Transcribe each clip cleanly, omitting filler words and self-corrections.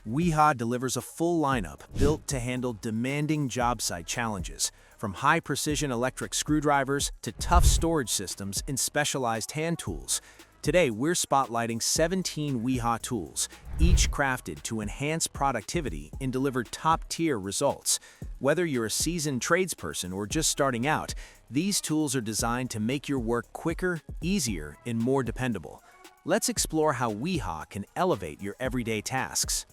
Wiha delivers a full lineup built to handle demanding job site challenges, from high-precision electric screwdrivers to tough storage systems and specialized hand tools. Today, we're spotlighting 17 Wiha tools, each crafted to enhance productivity and deliver top-tier results. Whether you're a seasoned tradesperson or just starting out, these tools are designed to make your work quicker, easier, and more dependable. Let's explore how Wiha can elevate your everyday tasks.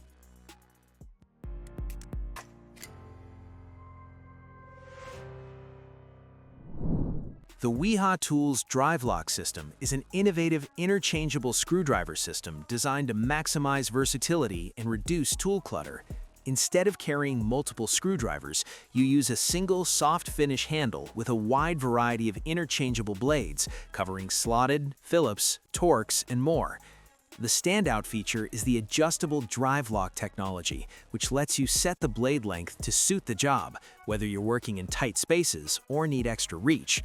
The Wiha Tools Drive Lock System is an innovative interchangeable screwdriver system designed to maximize versatility and reduce tool clutter. Instead of carrying multiple screwdrivers, you use a single soft finish handle with a wide variety of interchangeable blades, covering slotted, Phillips, Torx, and more. The standout feature is the adjustable drive lock technology, which lets you set the blade length to suit the job, whether you're working in tight spaces or need extra reach.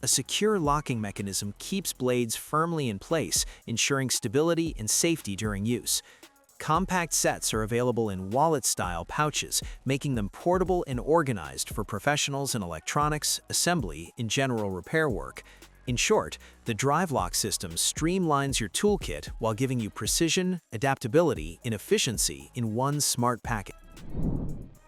A secure locking mechanism keeps blades firmly in place, ensuring stability and safety during use. Compact sets are available in wallet-style pouches, making them portable and organized for professionals in electronics, assembly, and general repair work. In short, the drive lock system streamlines your toolkit while giving you precision, adaptability, and efficiency in one smart package.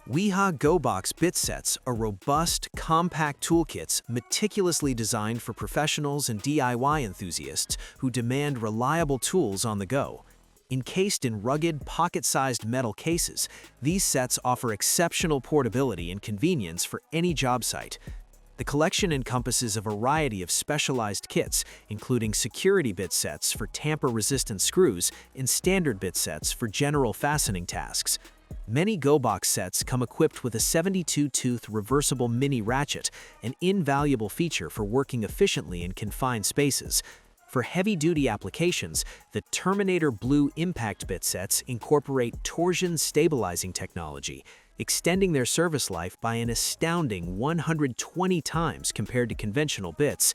Wiha GoBox bit sets are robust, compact toolkits meticulously designed for professionals and DIY enthusiasts who demand reliable tools on the go. Encased in rugged, pocket-sized metal cases, these sets offer exceptional portability and convenience for any job site. The collection encompasses a variety of specialized kits, including security bit sets for tamper-resistant screws and standard bit sets for general fastening tasks. Many GoBox sets come equipped with a 72-tooth reversible mini ratchet, an invaluable feature for working efficiently in confined spaces. For heavy-duty applications, the Terminator Blue Impact bit sets incorporate torsion stabilizing technology, extending their service life by an astounding 120 times compared to conventional bits.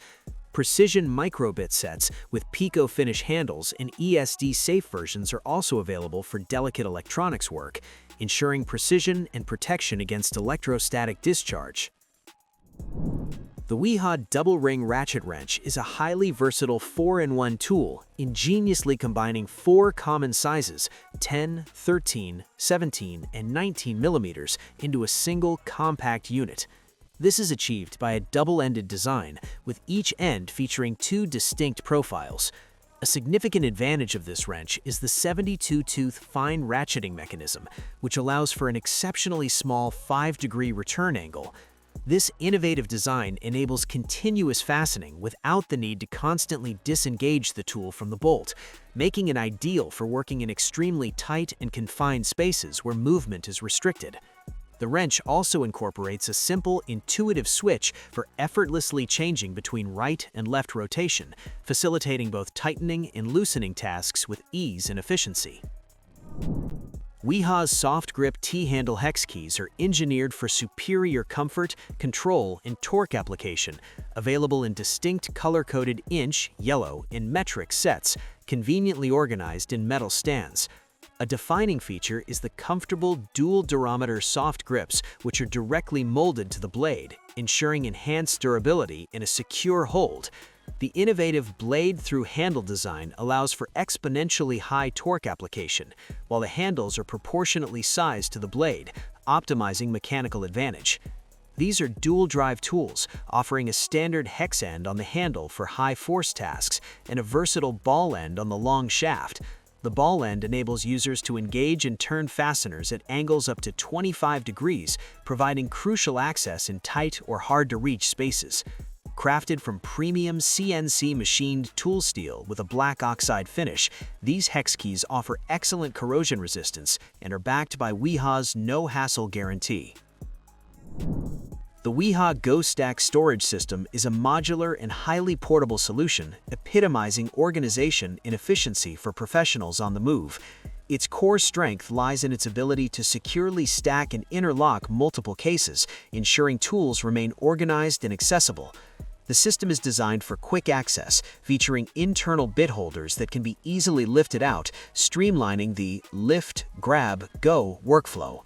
Precision microbit sets with Pico finish handles and ESD safe versions are also available for delicate electronics work, ensuring precision and protection against electrostatic discharge. The Wiha Double Ring Ratchet Wrench is a highly versatile 4-in-1 tool, ingeniously combining 4 common sizes, 10, 13, 17, and 19 millimeters, into a single compact unit. This is achieved by a double-ended design, with each end featuring 2 distinct profiles. A significant advantage of this wrench is the 72-tooth fine ratcheting mechanism, which allows for an exceptionally small 5-degree return angle. This innovative design enables continuous fastening without the need to constantly disengage the tool from the bolt, making it ideal for working in extremely tight and confined spaces where movement is restricted. The wrench also incorporates a simple, intuitive switch for effortlessly changing between right and left rotation, facilitating both tightening and loosening tasks with ease and efficiency. Wiha's soft grip T-handle hex keys are engineered for superior comfort, control, and torque application, available in distinct color-coded inch, yellow, and metric sets, conveniently organized in metal stands. A defining feature is the comfortable dual-durometer soft grips, which are directly molded to the blade, ensuring enhanced durability and a secure hold. The innovative blade-through-handle design allows for exponentially high torque application, while the handles are proportionately sized to the blade, optimizing mechanical advantage. These are dual-drive tools, offering a standard hex end on the handle for high-force tasks and a versatile ball end on the long shaft. The ball end enables users to engage and turn fasteners at angles up to 25 degrees, providing crucial access in tight or hard-to-reach spaces. Crafted from premium CNC machined tool steel with a black oxide finish, these hex keys offer excellent corrosion resistance and are backed by Wiha's no-hassle guarantee. The Wiha GoStack storage system is a modular and highly portable solution, epitomizing organization and efficiency for professionals on the move. Its core strength lies in its ability to securely stack and interlock multiple cases, ensuring tools remain organized and accessible. The system is designed for quick access, featuring internal bit holders that can be easily lifted out, streamlining the lift, grab, go workflow.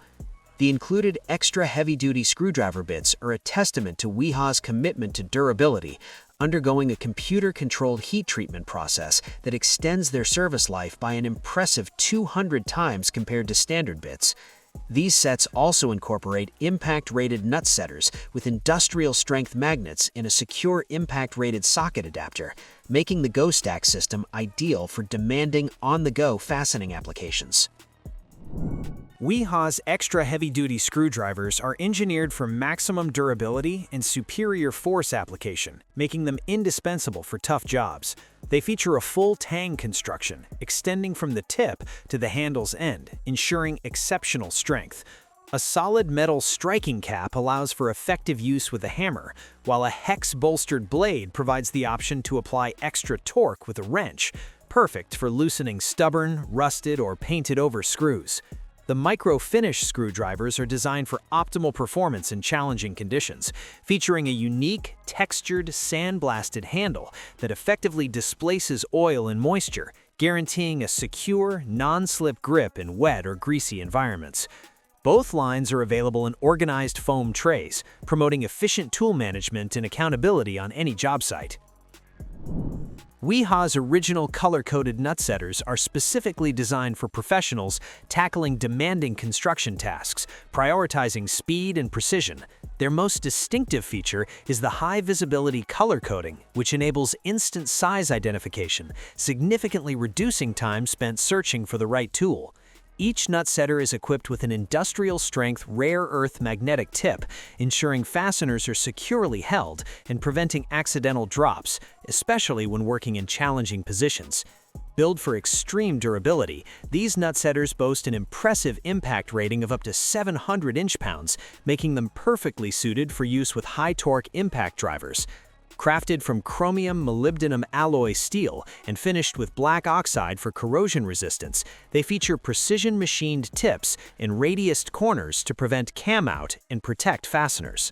The included extra heavy-duty screwdriver bits are a testament to Wiha's commitment to durability, undergoing a computer-controlled heat treatment process that extends their service life by an impressive 200 times compared to standard bits. These sets also incorporate impact-rated nut setters with industrial-strength magnets in a secure impact-rated socket adapter, making the GoStack system ideal for demanding on-the-go fastening applications. Wiha's extra heavy-duty screwdrivers are engineered for maximum durability and superior force application, making them indispensable for tough jobs. They feature a full tang construction, extending from the tip to the handle's end, ensuring exceptional strength. A solid metal striking cap allows for effective use with a hammer, while a hex-bolstered blade provides the option to apply extra torque with a wrench, perfect for loosening stubborn, rusted, or painted-over screws. The micro-finish screwdrivers are designed for optimal performance in challenging conditions, featuring a unique, textured, sandblasted handle that effectively displaces oil and moisture, guaranteeing a secure, non-slip grip in wet or greasy environments. Both lines are available in organized foam trays, promoting efficient tool management and accountability on any job site. Wiha's original color-coded nut setters are specifically designed for professionals tackling demanding construction tasks, prioritizing speed and precision. Their most distinctive feature is the high-visibility color coding, which enables instant size identification, significantly reducing time spent searching for the right tool. Each nut setter is equipped with an industrial-strength rare earth magnetic tip, ensuring fasteners are securely held and preventing accidental drops, especially when working in challenging positions. Built for extreme durability, these nut setters boast an impressive impact rating of up to 700 inch-pounds, making them perfectly suited for use with high-torque impact drivers. Crafted from chromium molybdenum alloy steel and finished with black oxide for corrosion resistance, they feature precision-machined tips and radiused corners to prevent cam-out and protect fasteners.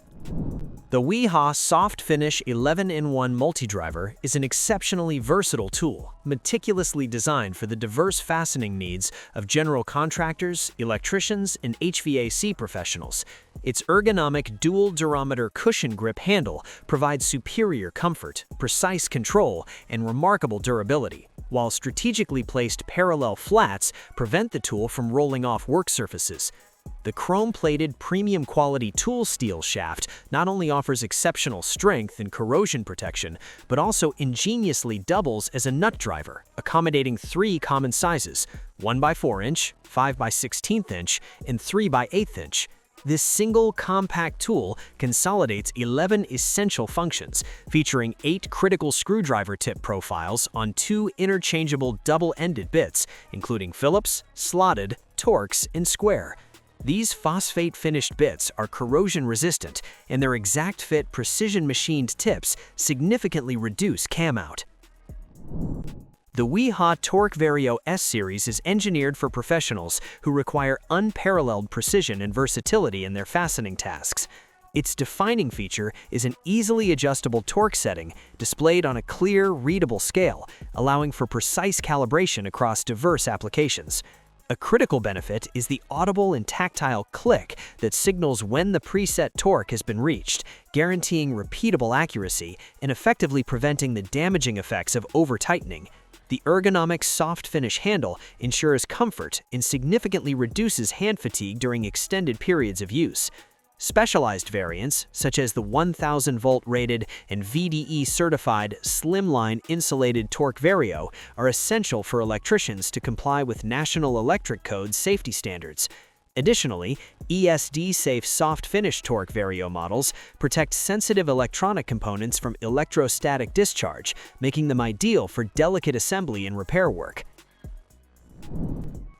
The Wiha Soft Finish 11-in-1 Multi-Driver is an exceptionally versatile tool, meticulously designed for the diverse fastening needs of general contractors, electricians, and HVAC professionals. Its ergonomic dual-durometer cushion grip handle provides superior comfort, precise control, and remarkable durability, while strategically placed parallel flats prevent the tool from rolling off work surfaces. The chrome-plated premium-quality tool steel shaft not only offers exceptional strength and corrosion protection, but also ingeniously doubles as a nut driver, accommodating 3 common sizes: 1x4-inch, 5x16-inch, and 3x8-inch. This single compact tool consolidates 11 essential functions, featuring 8 critical screwdriver tip profiles on 2 interchangeable double-ended bits, including Phillips, slotted, Torx, and square. These phosphate-finished bits are corrosion-resistant, and their exact-fit precision-machined tips significantly reduce cam-out. The Wiha Torque Vario S-Series is engineered for professionals who require unparalleled precision and versatility in their fastening tasks. Its defining feature is an easily adjustable torque setting displayed on a clear, readable scale, allowing for precise calibration across diverse applications. A critical benefit is the audible and tactile click that signals when the preset torque has been reached, guaranteeing repeatable accuracy and effectively preventing the damaging effects of over-tightening. The ergonomic soft finish handle ensures comfort and significantly reduces hand fatigue during extended periods of use. Specialized variants, such as the 1000-volt rated and VDE-certified slimline insulated Torque Vario, are essential for electricians to comply with National Electric Code safety standards. Additionally, ESD-safe soft finish Torque Vario models protect sensitive electronic components from electrostatic discharge, making them ideal for delicate assembly and repair work.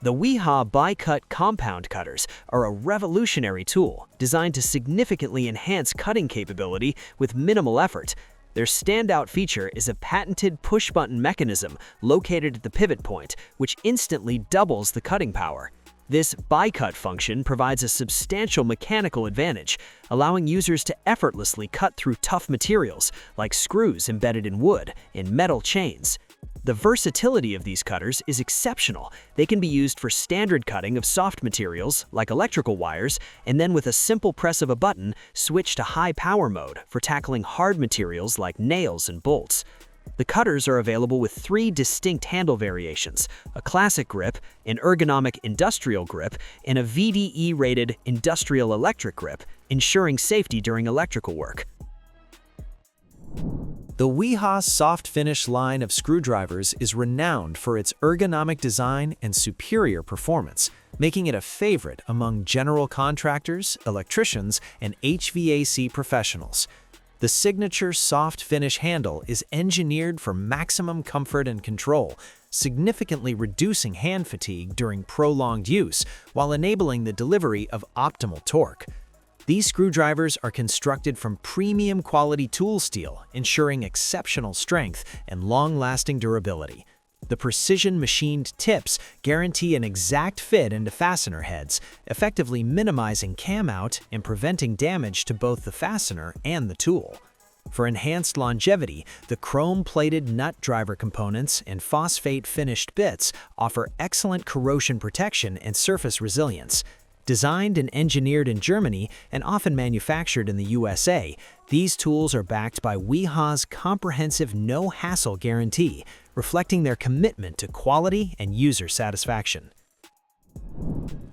The Wiha bi-cut compound cutters are a revolutionary tool designed to significantly enhance cutting capability with minimal effort. Their standout feature is a patented push-button mechanism located at the pivot point, which instantly doubles the cutting power. This by-cut function provides a substantial mechanical advantage, allowing users to effortlessly cut through tough materials like screws embedded in wood and metal chains. The versatility of these cutters is exceptional. They can be used for standard cutting of soft materials like electrical wires, and then with a simple press of a button, switch to high power mode for tackling hard materials like nails and bolts. The cutters are available with 3 distinct handle variations: a classic grip, an ergonomic industrial grip, and a VDE-rated industrial electric grip, ensuring safety during electrical work. The Wiha soft finish line of screwdrivers is renowned for its ergonomic design and superior performance, making it a favorite among general contractors, electricians, and HVAC professionals. The signature soft finish handle is engineered for maximum comfort and control, significantly reducing hand fatigue during prolonged use while enabling the delivery of optimal torque. These screwdrivers are constructed from premium quality tool steel, ensuring exceptional strength and long-lasting durability. The precision-machined tips guarantee an exact fit into fastener heads, effectively minimizing cam-out and preventing damage to both the fastener and the tool. For enhanced longevity, the chrome-plated nut driver components and phosphate-finished bits offer excellent corrosion protection and surface resilience. Designed and engineered in Germany and often manufactured in the USA, these tools are backed by Wiha's comprehensive no-hassle guarantee, reflecting their commitment to quality and user satisfaction.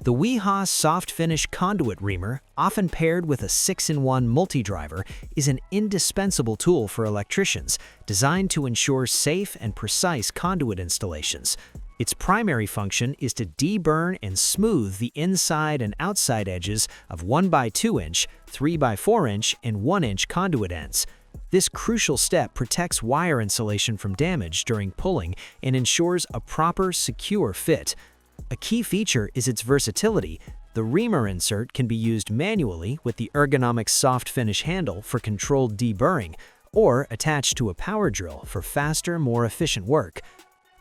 The Wiha soft finish conduit reamer, often paired with a 6-in-1 multi-driver, is an indispensable tool for electricians, designed to ensure safe and precise conduit installations. Its primary function is to deburn and smooth the inside and outside edges of 1x2-inch, 3x4-inch, and 1-inch conduit ends. This crucial step protects wire insulation from damage during pulling and ensures a proper, secure fit. A key feature is its versatility. The reamer insert can be used manually with the ergonomic soft finish handle for controlled deburring, or attached to a power drill for faster, more efficient work.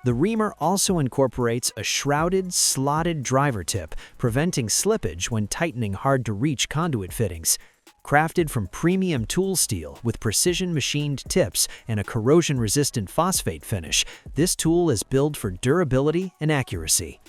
The reamer also incorporates a shrouded, slotted driver tip, preventing slippage when tightening hard-to-reach conduit fittings. Crafted from premium tool steel with precision-machined tips and a corrosion-resistant phosphate finish, this tool is built for durability and accuracy.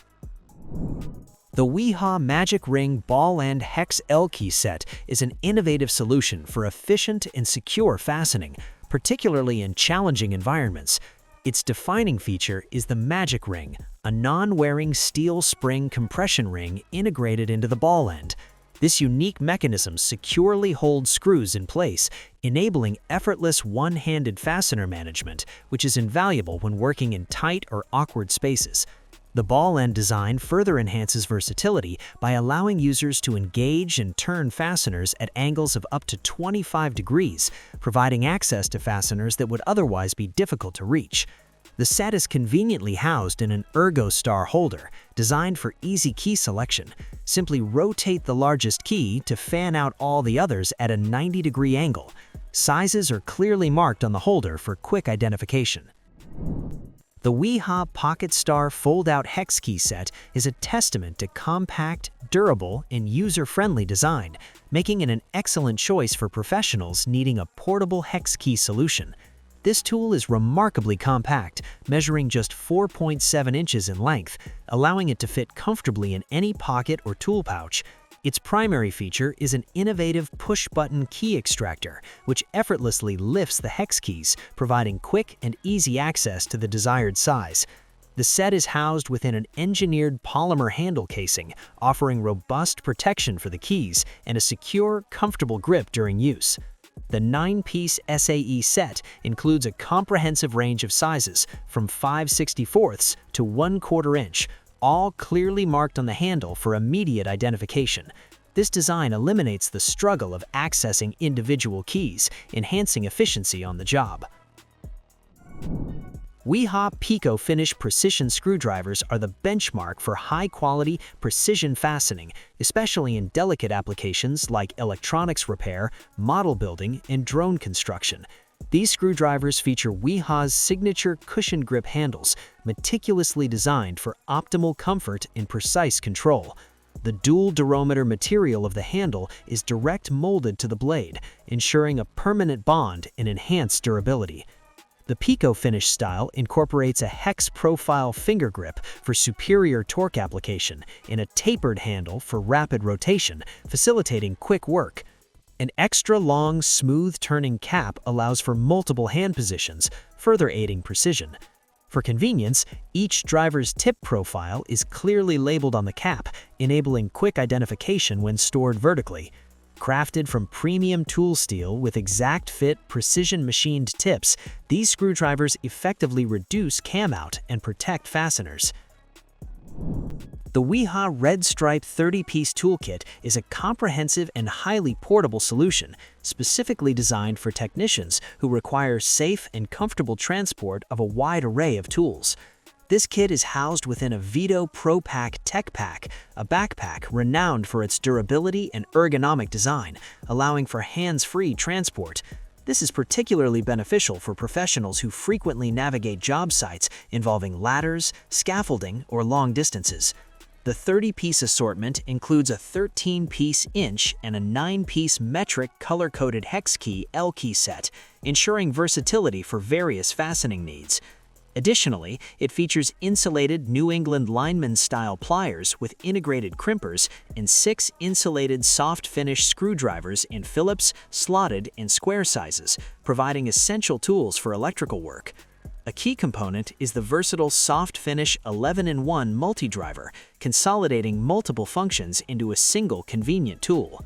The Wiha Magic Ring Ball End Hex L key set is an innovative solution for efficient and secure fastening, particularly in challenging environments. Its defining feature is the Magic Ring, a non-wearing steel spring compression ring integrated into the ball end. This unique mechanism securely holds screws in place, enabling effortless one-handed fastener management, which is invaluable when working in tight or awkward spaces. The ball end design further enhances versatility by allowing users to engage and turn fasteners at angles of up to 25 degrees, providing access to fasteners that would otherwise be difficult to reach. The set is conveniently housed in an ErgoStar holder, designed for easy key selection. Simply rotate the largest key to fan out all the others at a 90-degree angle. Sizes are clearly marked on the holder for quick identification. The Wiha Pocket Star fold-out hex key set is a testament to compact, durable, and user-friendly design, making it an excellent choice for professionals needing a portable hex key solution. This tool is remarkably compact, measuring just 4.7 inches in length, allowing it to fit comfortably in any pocket or tool pouch. Its primary feature is an innovative push-button key extractor, which effortlessly lifts the hex keys, providing quick and easy access to the desired size. The set is housed within an engineered polymer handle casing, offering robust protection for the keys and a secure, comfortable grip during use. The 9-piece SAE set includes a comprehensive range of sizes, from 5/64 to 1/4 inch, all clearly marked on the handle for immediate identification. This design eliminates the struggle of accessing individual keys, enhancing efficiency on the job. Wiha Pico Finish precision screwdrivers are the benchmark for high-quality, precision fastening, especially in delicate applications like electronics repair, model building, and drone construction. These screwdrivers feature Wiha's signature cushion grip handles, meticulously designed for optimal comfort and precise control. The dual durometer material of the handle is direct molded to the blade, ensuring a permanent bond and enhanced durability. The Pico finish style incorporates a hex profile finger grip for superior torque application and a tapered handle for rapid rotation, facilitating quick work. An extra long, smooth-turning cap allows for multiple hand positions, further aiding precision. For convenience, each driver's tip profile is clearly labeled on the cap, enabling quick identification when stored vertically. Crafted from premium tool steel with exact-fit, precision-machined tips, these screwdrivers effectively reduce cam-out and protect fasteners. The Wiha Red Stripe 30-piece toolkit is a comprehensive and highly portable solution, specifically designed for technicians who require safe and comfortable transport of a wide array of tools. This kit is housed within a Vito Pro Pack Tech Pack, a backpack renowned for its durability and ergonomic design, allowing for hands-free transport. This is particularly beneficial for professionals who frequently navigate job sites involving ladders, scaffolding, or long distances. The 30-piece assortment includes a 13-piece inch and a 9-piece metric color-coded hex key L key set, ensuring versatility for various fastening needs. Additionally, it features insulated New England lineman-style pliers with integrated crimpers and 6 insulated soft-finish screwdrivers in Phillips, slotted, and square sizes, providing essential tools for electrical work. A key component is the versatile soft-finish 11-in-1 multi-driver, consolidating multiple functions into a single convenient tool.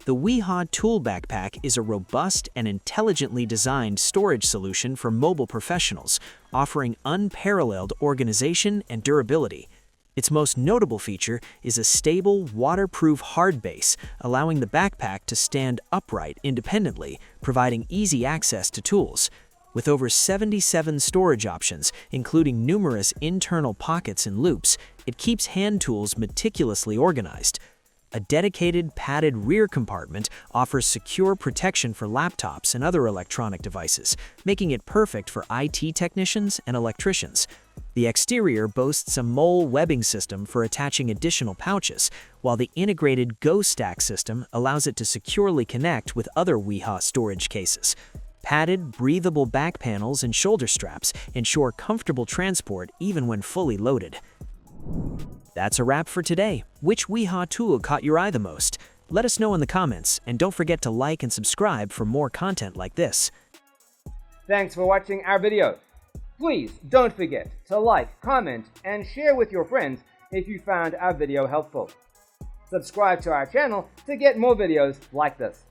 The Wiha Tool Backpack is a robust and intelligently designed storage solution for mobile professionals, offering unparalleled organization and durability. Its most notable feature is a stable, waterproof hard base, allowing the backpack to stand upright independently, providing easy access to tools. With over 77 storage options, including numerous internal pockets and loops, it keeps hand tools meticulously organized. A dedicated, padded rear compartment offers secure protection for laptops and other electronic devices, making it perfect for IT technicians and electricians. The exterior boasts a mole webbing system for attaching additional pouches, while the integrated Go Stack system allows it to securely connect with other Wiha storage cases. Padded, breathable back panels and shoulder straps ensure comfortable transport even when fully loaded. That's a wrap for today. Which Wiha tool caught your eye the most? Let us know in the comments, and don't forget to like and subscribe for more content like this. Thanks for watching our video. Please don't forget to like, comment, and share with your friends if you found our video helpful. Subscribe to our channel to get more videos like this.